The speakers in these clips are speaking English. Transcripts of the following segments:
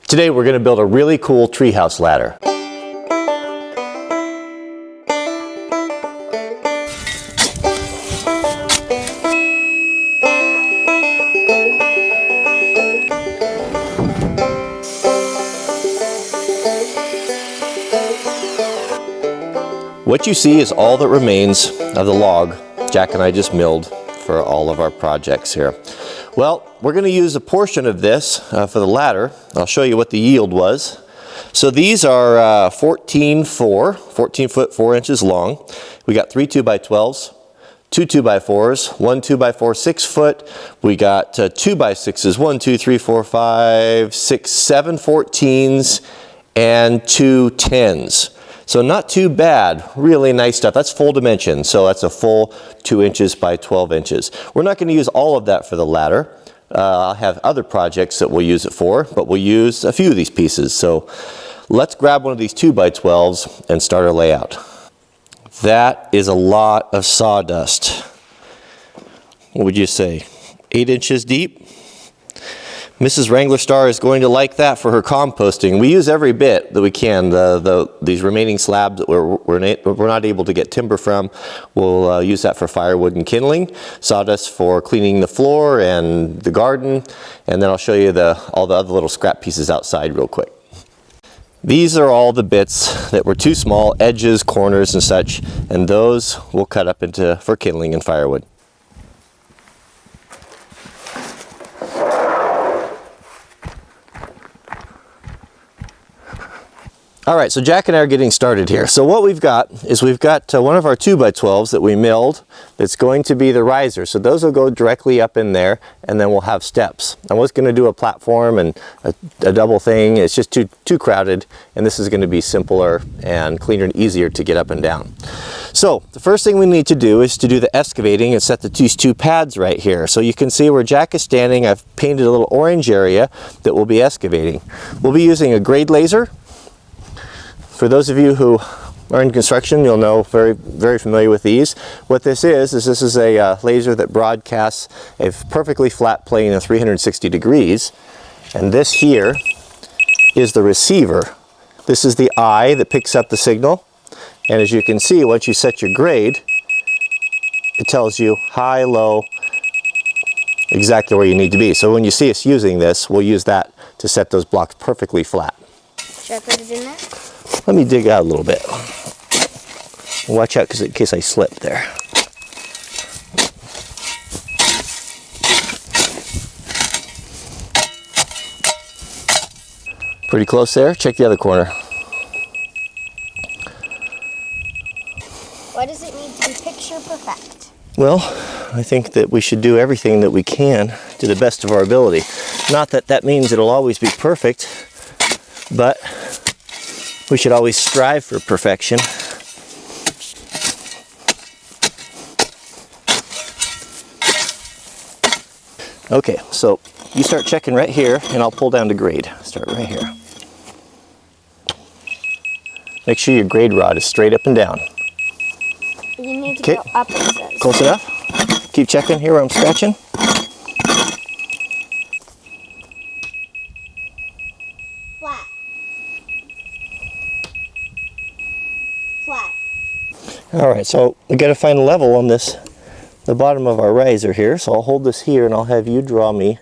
Today we're going to build a really cool treehouse ladder. What you see is all that remains of the log Jack and I just milled for all of our projects here. Well, we're going to use a portion of this for the ladder. I'll show you what the yield was. So these are 14 foot 4 inches long. We got 3 2x12s, 2 2x4s, 1 2x4 6 foot. We got 2x6s, 1 2 3 4 5 6 7 14s, and 2 10s. So not too bad, really nice stuff. That's full dimension, so that's a full 2 inches by 12 inches. We're not going to use all of that for the ladder. I'll have other projects that we'll use it for, but we'll use a few of these pieces. So let's grab one of these 2x12s and start our layout. That is a lot of sawdust. What would you say, 8 inches deep? Mrs. Wranglerstar is going to like that for her composting. We use every bit that we can. These remaining slabs that we're not able to get timber from, we'll use that for firewood and kindling. Sawdust for cleaning the floor and the garden. And then I'll show you all the other little scrap pieces outside real quick. These are all the bits that were too small, edges, corners, and such. And those we'll cut up for kindling and firewood. All right, so Jack and I are getting started here. So what we've got is one of our 2x12s that we milled that's going to be the riser. So those will go directly up in there, and then we'll have steps. I was going to do a platform and a double thing. It's just too crowded, and this is going to be simpler and cleaner and easier to get up and down. So the first thing we need to do is to do the excavating and set these two pads right here. So you can see where Jack is standing. I've painted a little orange area that we'll be excavating. We'll be using a grade laser. For those of you who are in construction, you'll know, very familiar with these. What this is a laser that broadcasts a perfectly flat plane of 360 degrees. And this here is the receiver. This is the eye that picks up the signal. And as you can see, once you set your grade, it tells you high, low, exactly where you need to be. So when you see us using this, we'll use that to set those blocks perfectly flat. Should I put it in there? Let me dig out a little bit. Watch out in case I slip there. Pretty close there. Check the other corner. Why does it need to be picture perfect? Well, I think that we should do everything that we can to the best of our ability. Not that that means it'll always be perfect, but we should always strive for perfection. Okay, so you start checking right here, and I'll pull down to grade. Start right here. Make sure your grade rod is straight up and down. You need to go up, it says. Close enough? Keep checking here where I'm scratching. Flat. Flat. All right, so we got to find a level on the bottom of our riser here. So I'll hold this here, and I'll have you draw me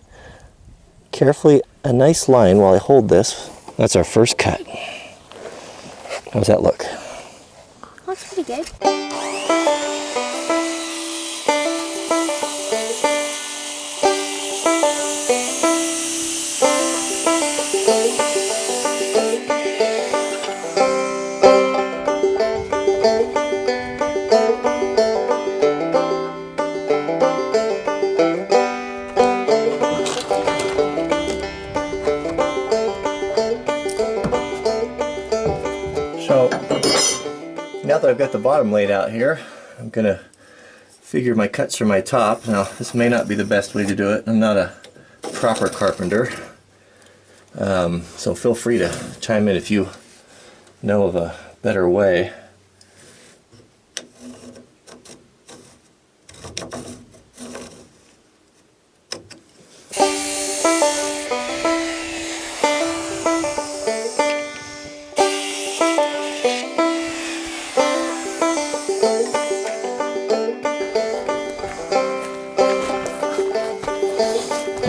carefully a nice line while I hold this. That's our first cut. How's that look? Looks pretty good. So now that I've got the bottom laid out here, I'm going to figure my cuts for my top. Now this may not be the best way to do it. I'm not a proper carpenter. So feel free to chime in if you know of a better way.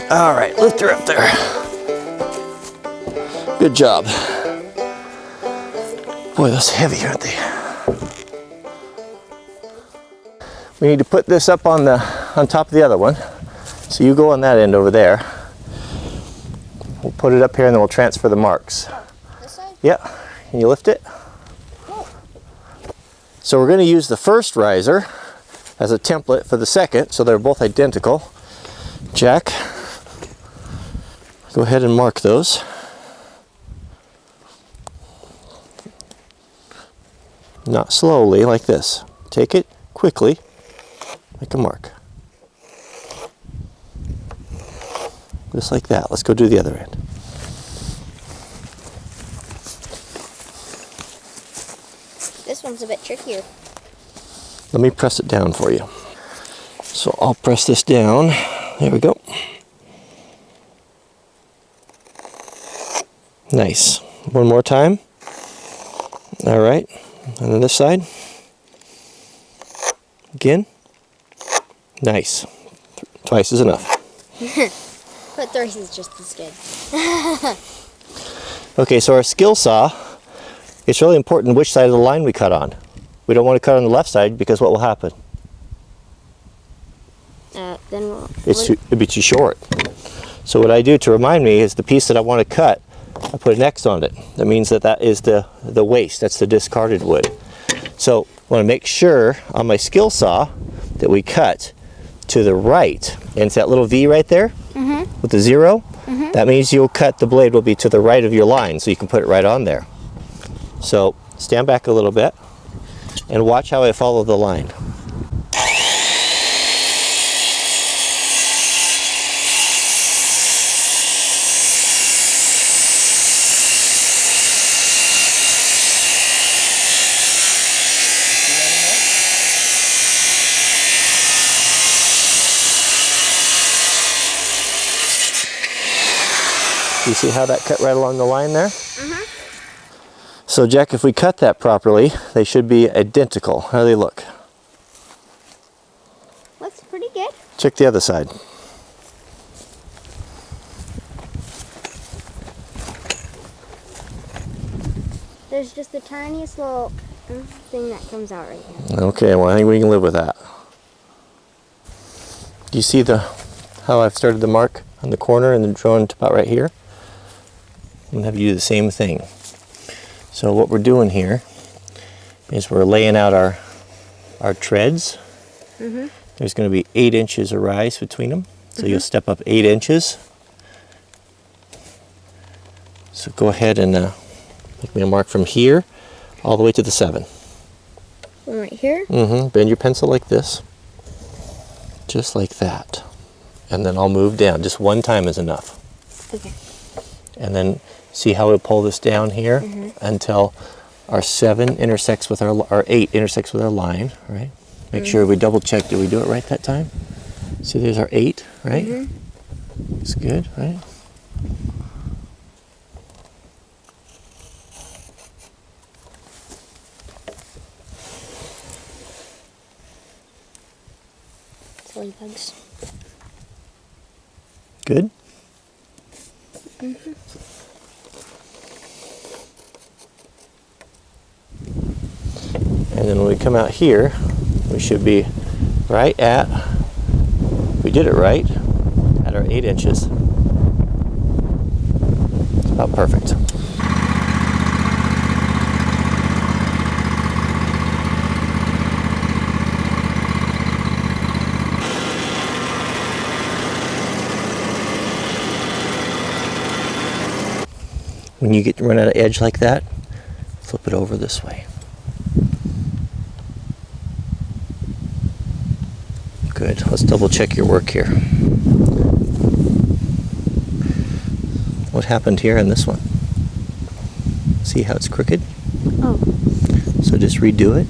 All right, lift her up there. Good job. Boy, those are heavy, aren't they? We need to put this up on top of the other one. So you go on that end over there. We'll put it up here and then we'll transfer the marks. This side? Yeah. Can you lift it? So we're going to use the first riser as a template for the second, so they're both identical. Jack, go ahead and mark those. Not slowly, like this. Take it quickly, make a mark. Just like that. Let's go do the other end. This one's a bit trickier. Let me press it down for you. So I'll press this down. There we go. Nice. One more time. All right. And then this side. Again. Nice. Twice is enough. But thrice is just as good. Okay, so our skill saw, it's really important which side of the line we cut on. We don't want to cut on the left side because what will happen? Then we'll... It'd be too short. So what I do to remind me is the piece that I want to cut, I put an X on it. That means that that is the waste, that's the discarded wood. So I want to make sure on my skill saw that we cut to the right. And it's that little V right there with the 0. That means you'll cut, the blade will be to the right of your line, so you can put it right on there. So stand back a little bit and watch how I follow the line. You see how that cut right along the line there? So Jack, if we cut that properly, they should be identical. How do they look? Looks pretty good. Check the other side. There's just the tiniest little thing that comes out right here. Okay, well I think we can live with that. Do you see how I've started the mark on the corner and then drawn to about right here? I'm going to have you do the same thing. So what we're doing here is we're laying out our treads. There's going to be 8 inches of rise between them. So you'll step up 8 inches. So go ahead and make me a mark from here all the way to the 7. One right here? Bend your pencil like this. Just like that. And then I'll move down. Just one time is enough. Okay. And then see how we pull this down here until our 7 intersects with our 8 intersects with our line, right? Make sure we double check, did we do it right that time? See, there's our 8, right? It's good, right? Silly bugs. Good? And then when we come out here, we should be right at, if we did it right, at our 8 inches. It's about perfect. When you run out of edge like that, flip it over this way. Good. Let's double check your work here. What happened here in this one? See how it's crooked? Oh. So just redo it.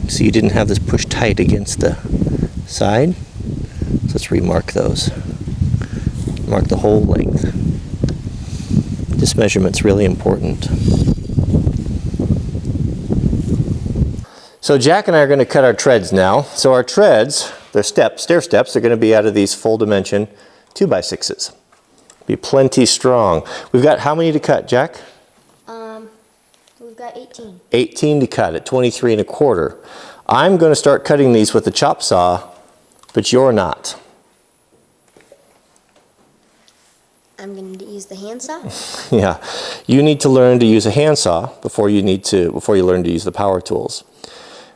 So you didn't have this pushed tight against the side. So let's remark those. Mark the whole length. This measurement's really important. So Jack and I are going to cut our treads now. So our treads, they're stair steps, are going to be out of these full dimension 2x6s. Be plenty strong. We've got how many to cut, Jack? We've got 18. 18 to cut at 23 1/4. I'm going to start cutting these with the chop saw, but you're not. I'm going to use the handsaw. Yeah, you need to learn to use a handsaw before you learn to use the power tools.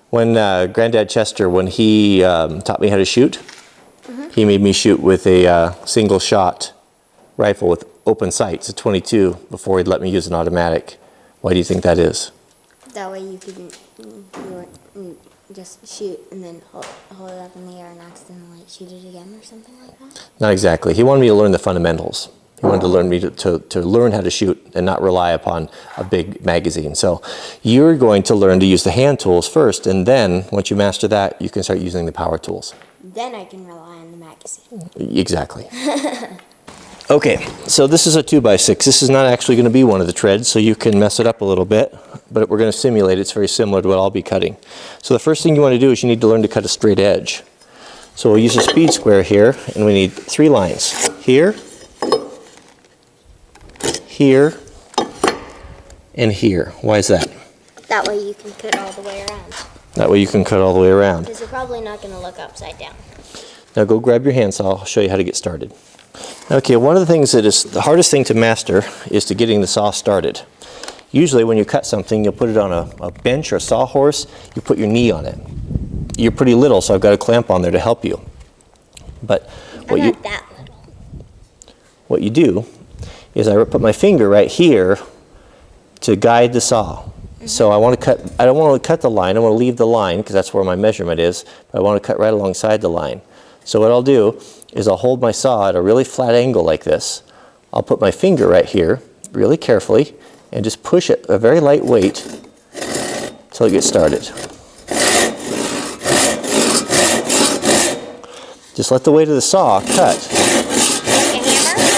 When Granddad Chester, when he taught me how to shoot, he made me shoot with a single shot rifle with open sights, a 22, before he'd let me use an automatic. Why do you think that is? That way you couldn't just shoot and then hold it up in the air and accidentally shoot it again or something like that? Not exactly. He wanted me to learn the fundamentals. He wanted to learn me to learn how to shoot and not rely upon a big magazine. So you're going to learn to use the hand tools first, and then once you master that, you can start using the power tools. Then I can rely on the magazine. Exactly. Okay, so this is a 2x6. This is not actually going to be one of the treads, so you can mess it up a little bit, but we're going to simulate it's very similar to what I'll be cutting. So the first thing you want to do is you need to learn to cut a straight edge. So we'll use a speed square here, and we need 3 lines. Here, here, and here. Why is that? That way you can cut all the way around. That way you can cut all the way around. Because you're probably not going to look upside down. Now go grab your handsaw. I'll show you how to get started. Okay, one of the things that is the hardest thing to master is to getting the saw started. Usually when you cut something, you'll put it on a bench or a sawhorse, you put your knee on it. You're pretty little, so I've got a clamp on there to help you. But I'm not that little. What you do is I put my finger right here to guide the saw. So I don't want to cut the line, I want to leave the line because that's where my measurement is, but I want to cut right alongside the line. So what I'll do is I'll hold my saw at a really flat angle like this. I'll put my finger right here, really carefully, and just push it a very light weight until it gets started. Just let the weight of the saw cut. Like a hammer?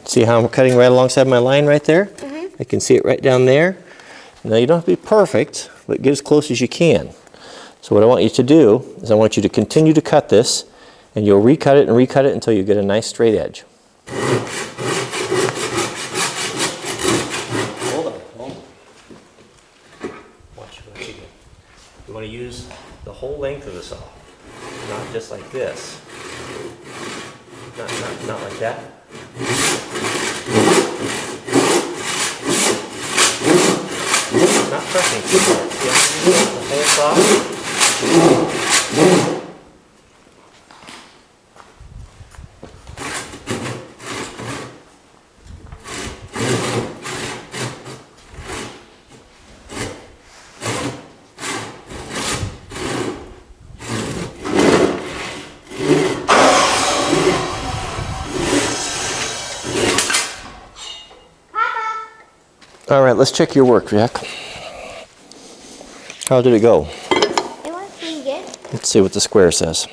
See how I'm cutting right alongside my line right there? I can see it right down there. Now you don't have to be perfect, but get as close as you can. So what I want you to do is I want you to continue to cut this, and you'll recut it and recut it until you get a nice straight edge. Hold on. Watch again. You want to use the whole length of the saw, not just like this. Not like that. Not pressing too hard. See how the whole saw? All right, let's check your work, Jack. How did it go? It went pretty good. Let's see what the square says.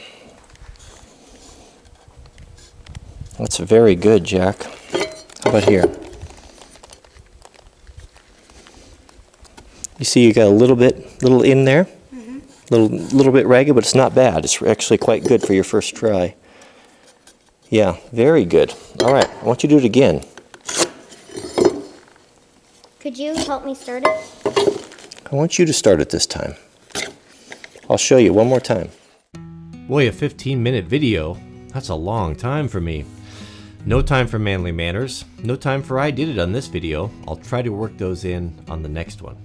That's very good, Jack. How about here? You see you got a little in there? Little bit ragged, but it's not bad. It's actually quite good for your first try. Yeah, very good. All right, I want you to do it again. Could you help me start it? I want you to start it this time. I'll show you one more time. Boy, a 15-minute video, that's a long time for me. No time for manly manners, no time for I did it on this video. I'll try to work those in on the next one.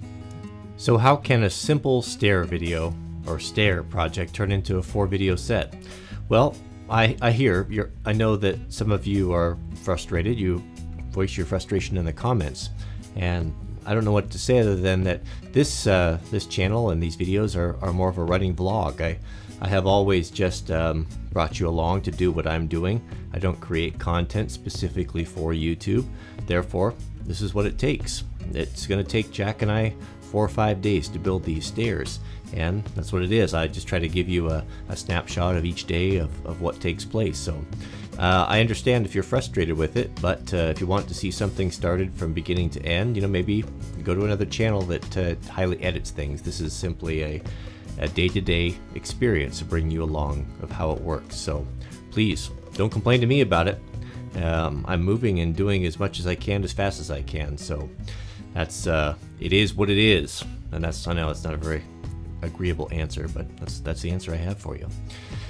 So how can a simple stair video or stair project turn into a 4-video set? Well, I know that some of you are frustrated. You voice your frustration in the comments. And I don't know what to say other than that this channel and these videos are more of a running vlog. I have always just brought you along to do what I'm doing. I don't create content specifically for YouTube. Therefore, this is what it takes. It's going to take Jack and I 4 or 5 days to build these stairs, and that's what it is. I just try to give you a snapshot of each day of what takes place. So I understand if you're frustrated with it, but if you want to see something started from beginning to end, you know, maybe go to another channel that highly edits things. This is simply a day-to-day experience to bring you along of how it works. So please don't complain to me about it. I'm moving and doing as much as I can as fast as I can. So that's it is what it is, and that's, I know it's not a very agreeable answer, but that's the answer I have for you.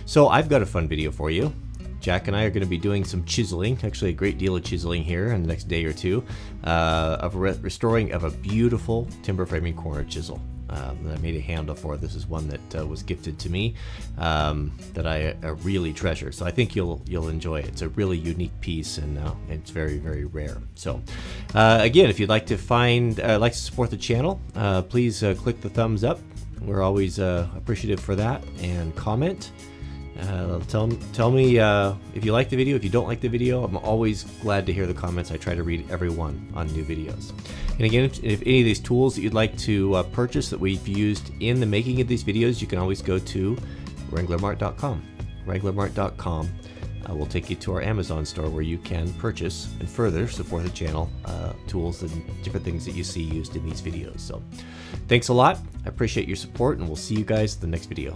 So I've got a fun video for you. Jack and I are going to be doing some chiseling, actually a great deal of chiseling here in the next day or two, of restoring of a beautiful timber framing corner chisel that I made a handle for. This is one that was gifted to me that I really treasure. So I think you'll enjoy it. It's a really unique piece, and it's very, very rare. So again, if you'd like to like to support the channel, please click the thumbs up. We're always appreciative for that, and comment. Tell me if you like the video, if you don't like the video. I'm always glad to hear the comments. I try to read every one on new videos. And again, if any of these tools that you'd like to purchase that we've used in the making of these videos, you can always go to wranglermart.com. wranglermart.com will take you to our Amazon store, where you can purchase and further support the channel, tools and different things that you see used in these videos. So thanks a lot. I appreciate your support, and we'll see you guys in the next video.